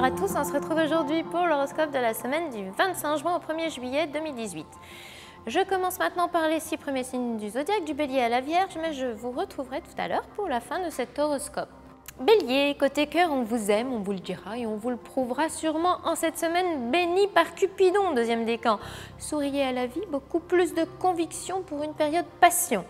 à tous, on se retrouve aujourd'hui pour l'horoscope de la semaine du 25 juin au 1er juillet 2018. Je commence maintenant par les 6 premiers signes du zodiaque, du Bélier à la Vierge, mais je vous retrouverai tout à l'heure pour la fin de cet horoscope. Bélier, côté cœur, on vous aime, on vous le dira et on vous le prouvera sûrement en cette semaine bénie par Cupidon, deuxième décan. Souriez à la vie, beaucoup plus de conviction pour une période passion.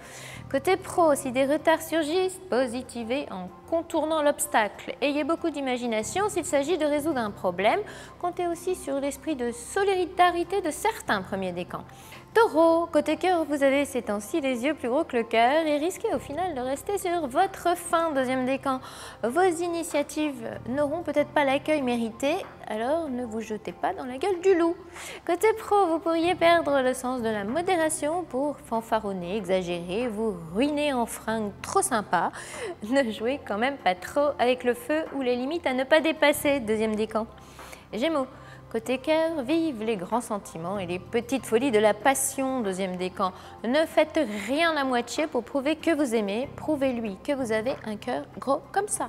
Côté pro, si des retards surgissent, positivez en contournant l'obstacle. Ayez beaucoup d'imagination s'il s'agit de résoudre un problème. Comptez aussi sur l'esprit de solidarité de certains premiers décans. Taureau, côté cœur, vous avez ces temps-ci les yeux plus gros que le cœur et risquez au final de rester sur votre faim, deuxième décan. Vos initiatives n'auront peut-être pas l'accueil mérité, alors ne vous jetez pas dans la gueule du loup. Côté pro, vous pourriez perdre le sens de la modération pour fanfaronner, exagérer, vous ruiner en fringues trop sympas. Ne jouez quand même pas trop avec le feu ou les limites à ne pas dépasser, deuxième décan. Gémeaux. Côté cœur, vive les grands sentiments et les petites folies de la passion, deuxième décan. Ne faites rien à moitié pour prouver que vous aimez, prouvez-lui que vous avez un cœur gros comme ça.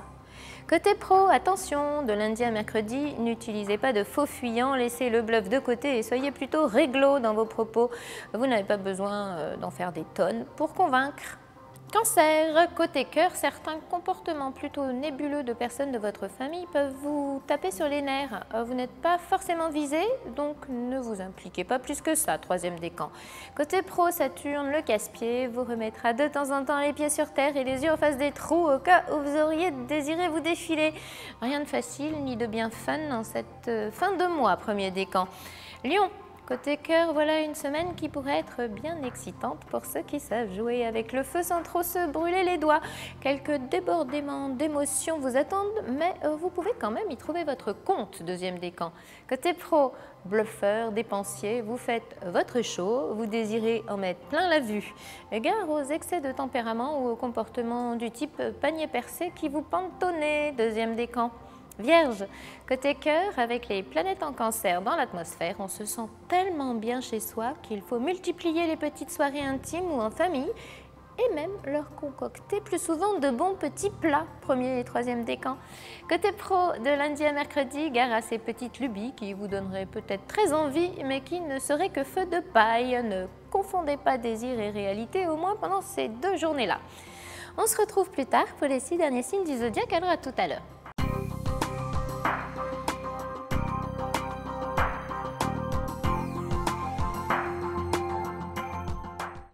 Côté pro, attention, de lundi à mercredi, n'utilisez pas de faux fuyants, laissez le bluff de côté et soyez plutôt réglo dans vos propos. Vous n'avez pas besoin d'en faire des tonnes pour convaincre. Cancer, côté cœur, certains comportements plutôt nébuleux de personnes de votre famille peuvent vous taper sur les nerfs. Vous n'êtes pas forcément visé, donc ne vous impliquez pas plus que ça, troisième décan. Côté pro, Saturne, le casse-pied, vous remettra de temps en temps les pieds sur terre et les yeux en face des trous au cas où vous auriez désiré vous défiler. Rien de facile ni de bien fun en cette fin de mois, premier décan. Lion. Côté cœur, voilà une semaine qui pourrait être bien excitante pour ceux qui savent jouer avec le feu sans trop se brûler les doigts. Quelques débordements d'émotions vous attendent, mais vous pouvez quand même y trouver votre compte, deuxième décan. Côté pro, bluffeur, dépensier, vous faites votre show, vous désirez en mettre plein la vue. Gare aux excès de tempérament ou aux comportements du type panier percé qui vous pantonnez, deuxième décan. Vierge, côté cœur, avec les planètes en cancer dans l'atmosphère, on se sent tellement bien chez soi qu'il faut multiplier les petites soirées intimes ou en famille et même leur concocter plus souvent de bons petits plats, premier et troisième décan. Côté pro, de lundi à mercredi, gare à ces petites lubies qui vous donneraient peut-être très envie mais qui ne seraient que feu de paille. Ne confondez pas désir et réalité, au moins pendant ces 2 journées-là. On se retrouve plus tard pour les 6 derniers signes du zodiaque, alors à tout à l'heure.